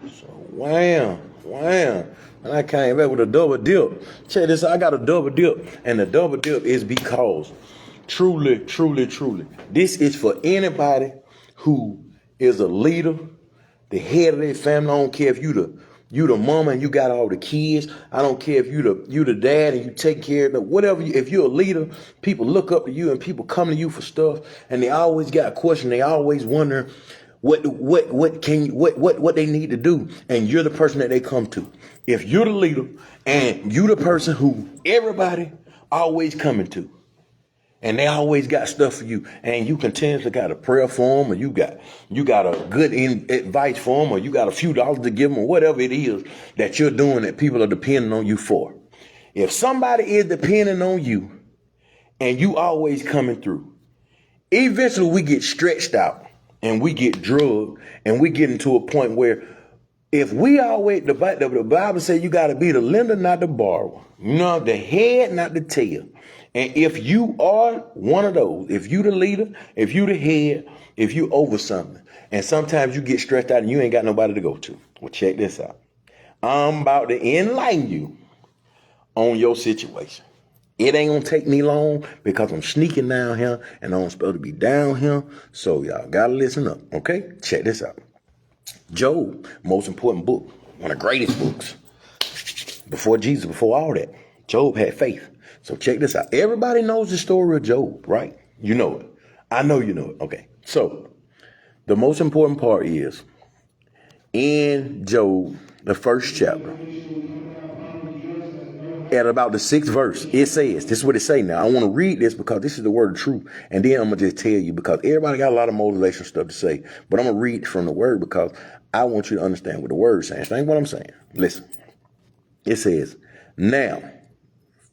So wham. And I came back with a double dip. Check this out, I got a double dip. And the double dip is because truly, this is for anybody who is a leader, the head of their family. I don't care if you the mama and you got all the kids. I don't care if you the dad and you take care of them. Whatever. If you're a leader, people look up to you and people come to you for stuff, and they always got a question. They always wonder what they need to do, and you're the person that they come to. If you're the leader and you the person who everybody always coming to, and they always got stuff for you, and you continuously got a prayer for them, or you got a good advice for them, or you got a few dollars to give them, or whatever it is that you're doing that people are depending on you for. If somebody is depending on you and you always coming through, eventually we get stretched out and we get drugged and we get into a point where if we always, the Bible says you got to be the lender, not the borrower. You know, the head, not the tail. And if you are one of those, if you the leader, if you the head, if you over something, and sometimes you get stressed out and you ain't got nobody to go to. Well, check this out. I'm about to enlighten you on your situation. It ain't gonna take me long because I'm sneaking down here and I'm supposed to be down here. So y'all gotta listen up, okay? Check this out. Job, most important book, one of the greatest books. Before Jesus, before all that, Job had faith. So check this out. Everybody knows the story of Job, right? You know it. I know you know it. Okay. So the most important part is in Job, the first chapter, at about the 6th verse, it says, this is what it say now. I want to read this because this is the word of truth. And then I'm going to just tell you, because everybody got a lot of motivational stuff to say, but I'm going to read from the word because I want you to understand what the word is saying. Think what I'm saying. Listen. It says, now,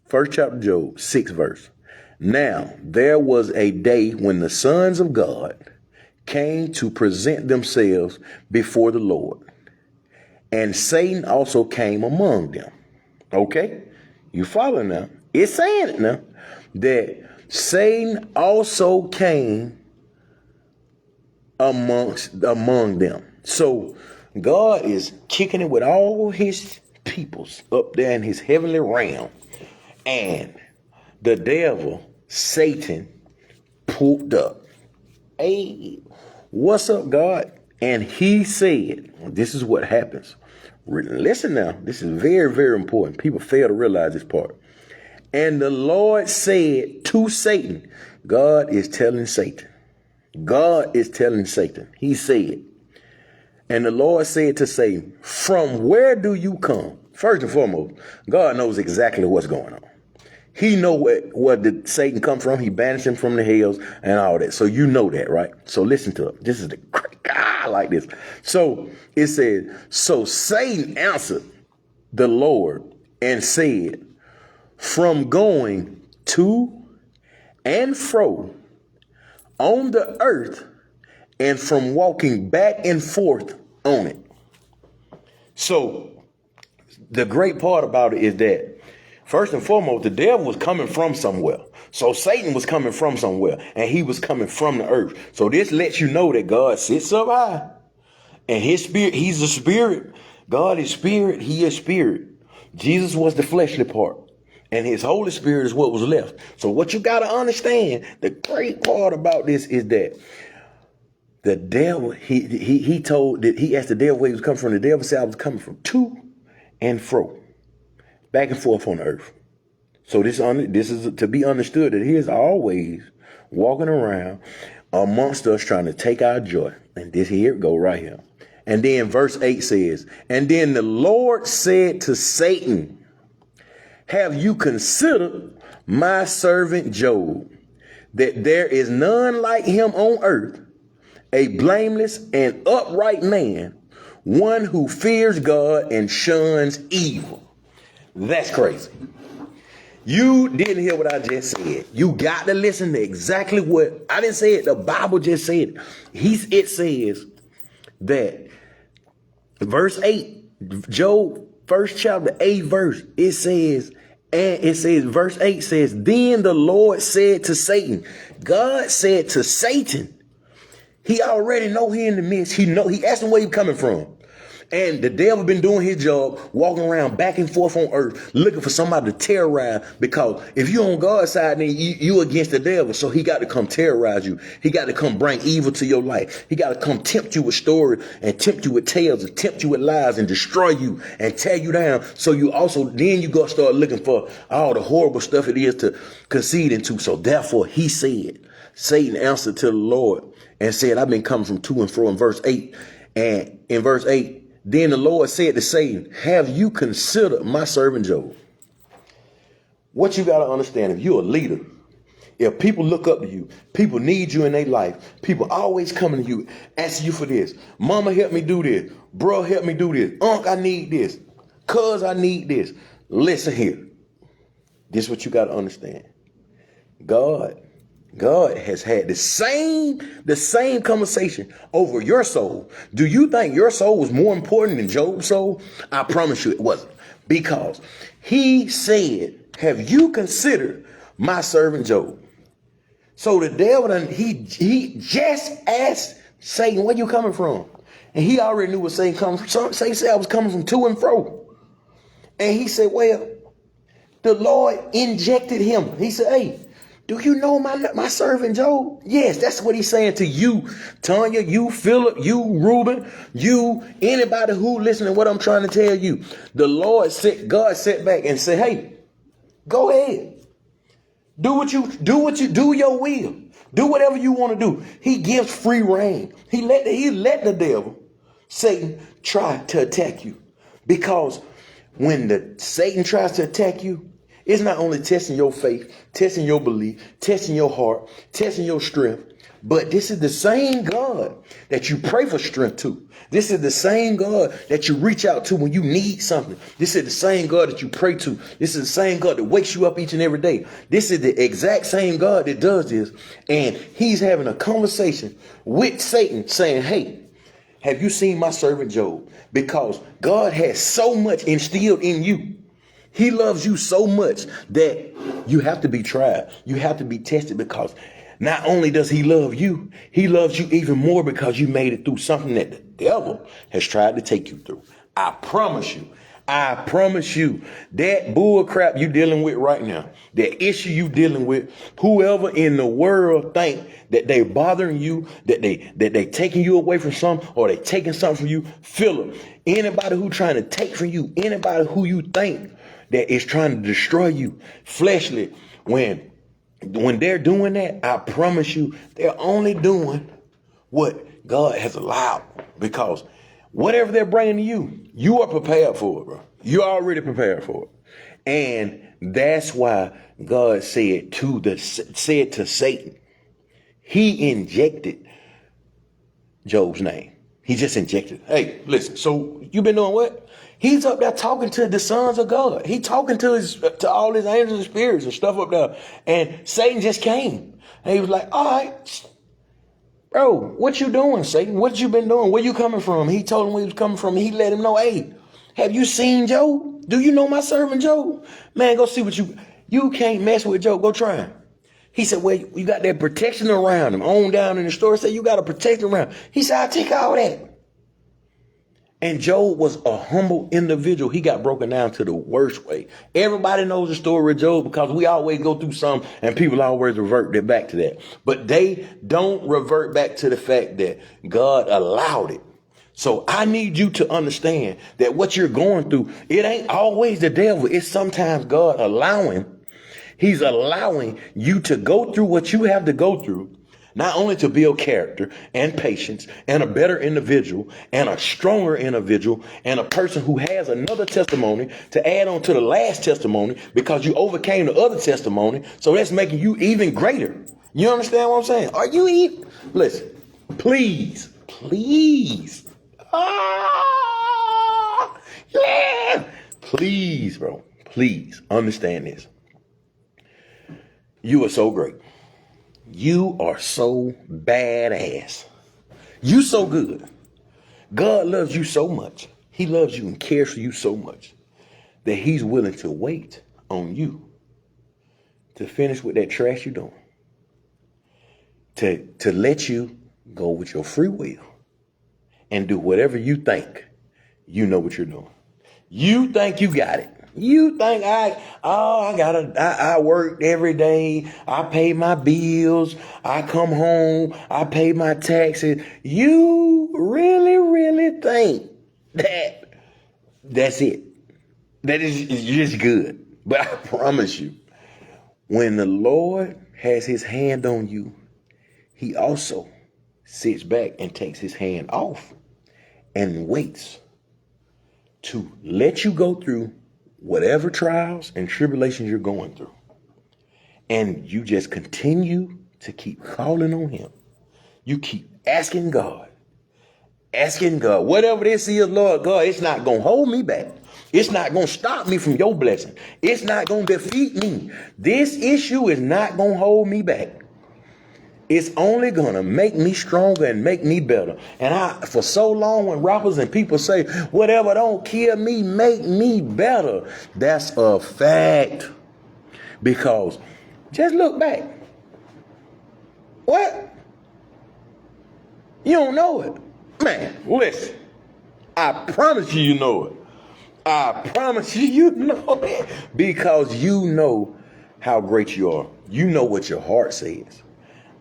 first chapter of Job, 6th verse. Now, there was a day when the sons of God came to present themselves before the Lord, and Satan also came among them. Okay? You follow now? It's saying it now, that Satan also came among them. So God is kicking it with all his peoples up there in his heavenly realm. And the devil, Satan, pulled up. Hey, what's up, God? And he said, this is what happens. Listen now, this is very, very important. People fail to realize this part. And the Lord said to Satan, God is telling Satan. God is telling Satan. He said, and the Lord said to Satan, from where do you come? First and foremost, God knows exactly what's going on. He know where did Satan come from. He banished him from the hills and all that. So you know that, right? So listen to it. This is the great guy like this. So it says, so Satan answered the Lord and said, from going to and fro on the earth and from walking back and forth on it. So the great part about it is that, first and foremost, the devil was coming from somewhere. So Satan was coming from somewhere, and he was coming from the earth. So this lets you know that God sits up high, and his spirit, he's a spirit. God is spirit. He is spirit. Jesus was the fleshly part, and his Holy Spirit is what was left. So what you got to understand, the great part about this is that the devil, he asked the devil where he was coming from. The devil said, I was coming from to and fro, back and forth on the earth. So this is to be understood that he is always walking around amongst us trying to take our joy. And this here go right here. And then verse 8 says, and then the Lord said to Satan, have you considered my servant Job, that there is none like him on earth, a blameless and upright man, one who fears God and shuns evil. That's crazy. You didn't hear what I just said. You got to listen to exactly what I didn't say it. The Bible just said it. It says that verse 8, Job, first chapter, 8th verse, it says, verse 8 says, then the Lord said to Satan, God said to Satan, he already know he in the midst. He asked him where he coming from. And the devil been doing his job, walking around back and forth on earth, looking for somebody to terrorize. Because if you're on God's side, then you against the devil. So he got to come terrorize you. He got to come bring evil to your life. He got to come tempt you with stories and tempt you with tales and tempt you with lies and destroy you and tear you down. So you also, then you go start looking for all the horrible stuff it is to concede into. So therefore he said, Satan answered to the Lord and said, I've been coming from to and fro in verse 8. And in verse 8, then the Lord said to Satan, have you considered my servant Job? What you got to understand, if you're a leader, if people look up to you, people need you in their life, people always coming to you, asking you for this. Mama, help me do this. Bro, help me do this. Unc, I need this. Cuz, I need this. Listen here. This is what you got to understand. God has had the same conversation over your soul. Do you think your soul was more important than Job's soul? I promise you it wasn't. Because he said, have you considered my servant Job? So the devil, he just asked Satan, where you coming from? And he already knew where Satan coming from. Satan said I was coming from to and fro. And he said, well, the Lord injected him. He said, hey, do you know my servant Job? Yes, that's what he's saying to you, Tanya, you, Philip, you, Reuben, you, anybody who listening to what I'm trying to tell you. The Lord God sat back and said, hey, go ahead. Do your will. Do whatever you want to do. He gives free reign. He let the devil, Satan, try to attack you. Because when Satan tries to attack you, it's not only testing your faith, testing your belief, testing your heart, testing your strength, but this is the same God that you pray for strength to. This is the same God that you reach out to when you need something. This is the same God that you pray to. This is the same God that wakes you up each and every day. This is the exact same God that does this. And he's having a conversation with Satan saying, hey, have you seen my servant Job? Because God has so much instilled in you. He loves you so much that you have to be tried. You have to be tested because not only does he love you, he loves you even more because you made it through something that the devil has tried to take you through. I promise you that bull crap you dealing with right now, that issue you dealing with, whoever in the world think that they bothering you, that they taking you away from something or they taking something from you, Philip, anybody who trying to take from you, anybody who you think that is trying to destroy you fleshly, when they're doing that, I promise you, they're only doing what God has allowed. Because whatever they're bringing to you, you are prepared for it, bro. You're already prepared for it. And that's why God said to Satan, he injected Job's name. He just injected. Hey, listen, so you've been doing what? He's up there talking to the sons of God. He talking to all his angels and spirits and stuff up there. And Satan just came. And he was like, all right, bro, what you doing, Satan? What you been doing? Where you coming from? He told him where he was coming from. And he let him know, hey, have you seen Job? Do you know my servant Job? Man, go see what you can't mess with Job. Go try him. He said, well, you got that protection around him. On down in the store, said you got a protection around him. He said, I'll take all that. And Job was a humble individual. He got broken down to the worst way. Everybody knows the story of Job because we always go through some and people always revert back to that. But they don't revert back to the fact that God allowed it. So I need you to understand that what you're going through, it ain't always the devil. It's sometimes God allowing. He's allowing you to go through what you have to go through. Not only to build character and patience and a better individual and a stronger individual and a person who has another testimony to add on to the last testimony because you overcame the other testimony. So that's making you even greater. You understand what I'm saying? Are you even? Listen, please. Yeah. Please, bro. Please understand this. You are so great. You are so badass. You so good. God loves you so much. He loves you and cares for you so much that he's willing to wait on you to finish with that trash you're doing. To let you go with your free will and do whatever you think you know what you're doing. You think you got it. You think I work every day. I pay my bills. I come home. I pay my taxes. You really, really think that's it. That is just good. But I promise you, when the Lord has his hand on you, he also sits back and takes his hand off and waits to let you go through whatever trials and tribulations you're going through. And you just continue to keep calling on him. You keep asking God, whatever this is, Lord God, it's not going to hold me back. It's not going to stop me from your blessing. It's not going to defeat me. This issue is not going to hold me back. It's only going to make me stronger and make me better. And for so long, when rappers and people say, whatever don't kill me, make me better. That's a fact. Because just look back. What? You don't know it. Man, listen. I promise you know it. I promise you know it. Because you know how great you are. You know what your heart says.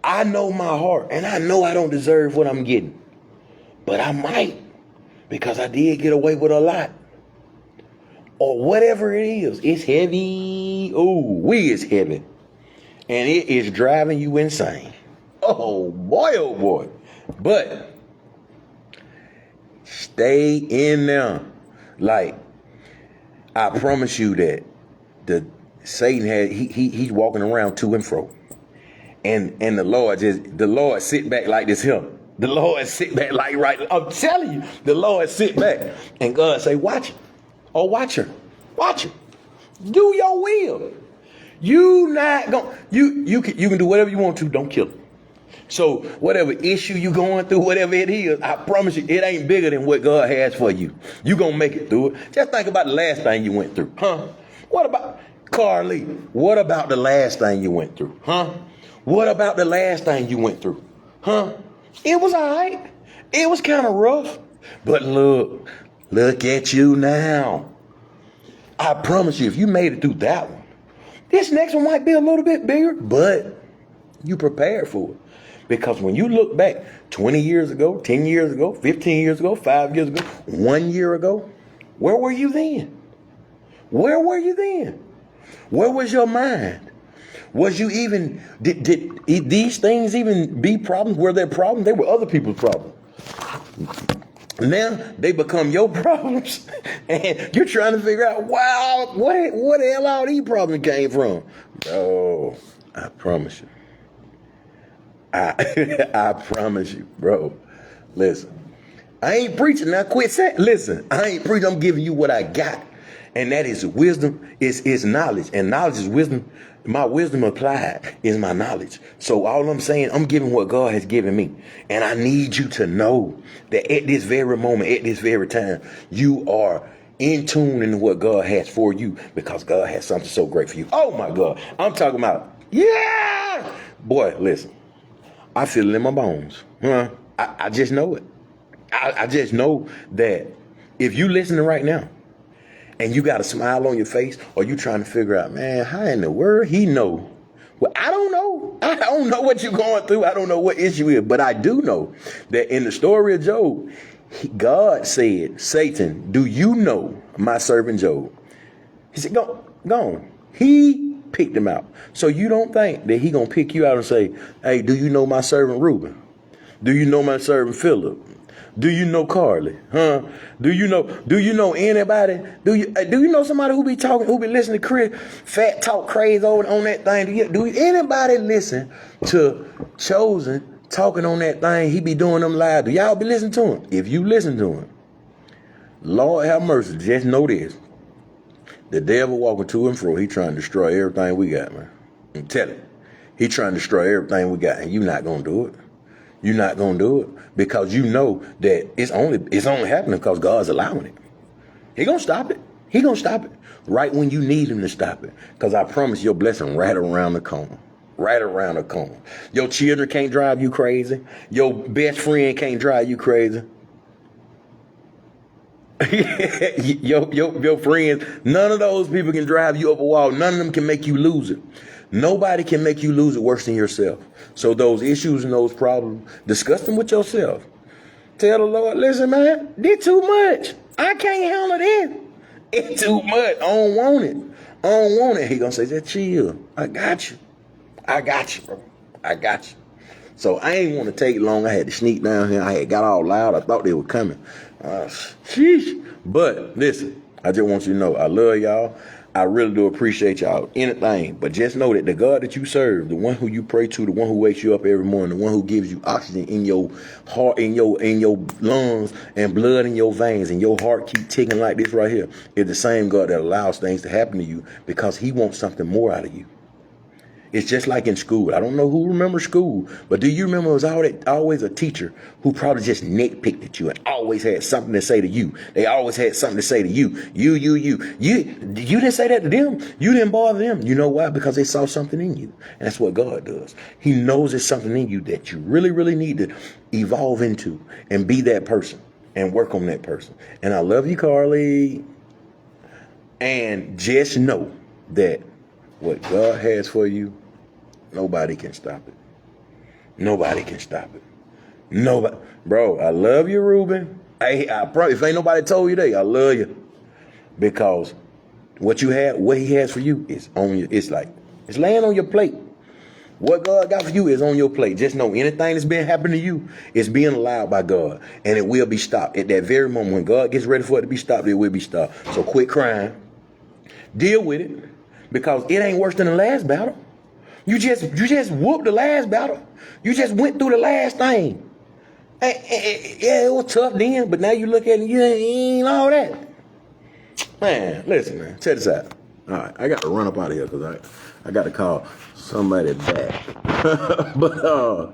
I know my heart, and I know I don't deserve what I'm getting. But I might, because I did get away with a lot. Or whatever it is. It's heavy. Oh, it's heavy. And it is driving you insane. Oh boy. But stay in there. Like, I promise you that Satan he's walking around to and fro. And the Lord sit back like this here. The Lord sit back like right. I'm telling you, the Lord sit back and God say, watch it. Or watch her. Watch it. Do your will. You not going you can do whatever you want to, don't kill her. So whatever issue you going through, whatever it is, I promise you, it ain't bigger than what God has for you. You gonna make it through it. Just think about the last thing you went through. What about Carly? What about the last thing you went through? What about the last thing you went through? It was all right. It was kind of rough. But look at you now. I promise you, if you made it through that one, this next one might be a little bit bigger, but you prepared for it. Because when you look back 20 years ago, 10 years ago, 15 years ago, 5 years ago, 1 year ago, where were you then? Where were you then? Where was your mind? Was you even, did these things even be problems? Were there problems? They were other people's problems. Now they become your problems, and you're trying to figure out, wow, where the hell all these problems came from? Bro, I promise you. I promise you, bro. Listen, I ain't preaching now. Quit saying. Listen, I ain't preaching. I'm giving you what I got, and that is wisdom. Is knowledge, and knowledge is wisdom. My wisdom applied is my knowledge. So all I'm saying, I'm giving what God has given me, and I need you to know that at this very moment, at this very time, you are in tune into what God has for you, because God has something so great for you. Oh my God, I'm talking about, yeah, boy. Listen. I feel it in my bones. I just know it. I just know that if you listening right now and you got a smile on your face, or you trying to figure out, man, how in the world he know? Well, I don't know. I don't know what you're going through. I don't know what issue is, but I do know that in the story of Job, God said, Satan, do you know my servant Job? He said, go on. He picked him out. So you don't think that he gonna pick you out and say, hey, do you know my servant Reuben? Do you know my servant Philip? Do you know Carly? Do you know anybody? Do you know somebody who be talking, who be listening to Chris fat talk crazy on that thing? Do anybody listen to Chosen talking on that thing? He be doing them live. Do y'all be listening to him? If you listen to him, Lord have mercy, just know this. The devil walking to and fro, he trying to destroy everything we got, man. I'm telling you. He trying to destroy everything we got, and you not going to do it. You're not going to do it because you know that it's only happening because God's allowing it. He going to stop it. He going to stop it right when you need him to stop it, because I promise your blessing right around the corner. Right around the corner. Your children can't drive you crazy. Your best friend can't drive you crazy. Your friends, none of those people can drive you up a wall. None of them can make you lose it. Nobody can make you lose it worse than yourself. So those issues and those problems, discuss them with yourself. Tell the Lord, listen, man, this too much. I can't handle this. It's too much. I don't want it. I don't want it. He gonna say, just chill. I got you. I got you, bro. I got you. So I ain't want to take long. I had to sneak down here. I had got all loud. I thought they were coming. Sheesh. But listen, I just want you to know, I love y'all. I really do appreciate y'all. Anything. But just know that the God that you serve, the one who you pray to, the one who wakes you up every morning, the one who gives you oxygen in your heart, in your lungs, and blood in your veins, and your heart keep ticking like this right here, is the same God that allows things to happen to you because he wants something more out of you. It's just like in school. I don't know who remembers school, but do you remember it was always a teacher who probably just nitpicked at you and always had something to say to you. They always had something to say to you. You didn't say that to them. You didn't bother them. You know why? Because they saw something in you. And that's what God does. He knows there's something in you that you really, really need to evolve into and be that person and work on that person. And I love you, Carly. And just know that what God has for you, nobody can stop it. Nobody can stop it. Nobody. Bro, I love you, Ruben. I probably, if ain't nobody told you that, I love you. Because what he has for you is on you. It's laying on your plate. What God got for you is on your plate. Just know anything that's been happening to you is being allowed by God. And it will be stopped. At that very moment, when God gets ready for it to be stopped, it will be stopped. So quit crying. Deal with it. Because it ain't worse than the last battle. You just whooped the last battle. You just went through the last thing. Yeah, it was tough then, but now you look at it, you ain't all that. Man, listen, man, check this out. All right, I got to run up out of here because I got to call somebody back. But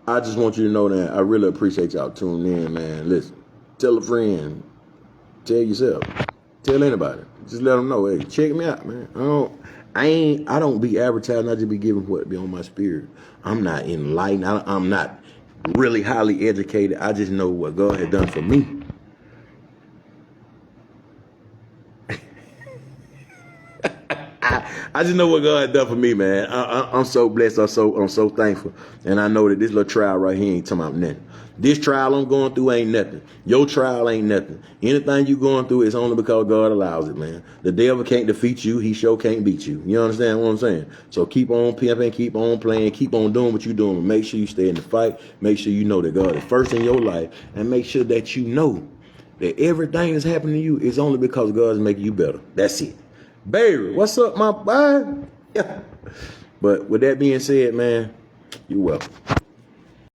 I just want you to know that I really appreciate y'all tuning in, man. Listen, tell a friend, tell yourself, tell anybody. Just let them know, hey, check me out, man. I don't be advertising. I just be giving what be on my spirit. I'm not enlightened. I'm not really highly educated. I just know what God had done for me. I just know what God had done for me, man. I'm so blessed. I'm so thankful. And I know that this little trial right here ain't talking about nothing. This trial I'm going through ain't nothing. Your trial ain't nothing. Anything you going through is only because God allows it, man. The devil can't defeat you. He sure can't beat you. You understand what I'm saying? So keep on pimping, keep on playing, keep on doing what you're doing. But make sure you stay in the fight. Make sure you know that God is first in your life. And make sure that you know that everything that's happening to you is only because God is making you better. That's it. Baby, what's up, my boy? Yeah. But with that being said, man, you're welcome.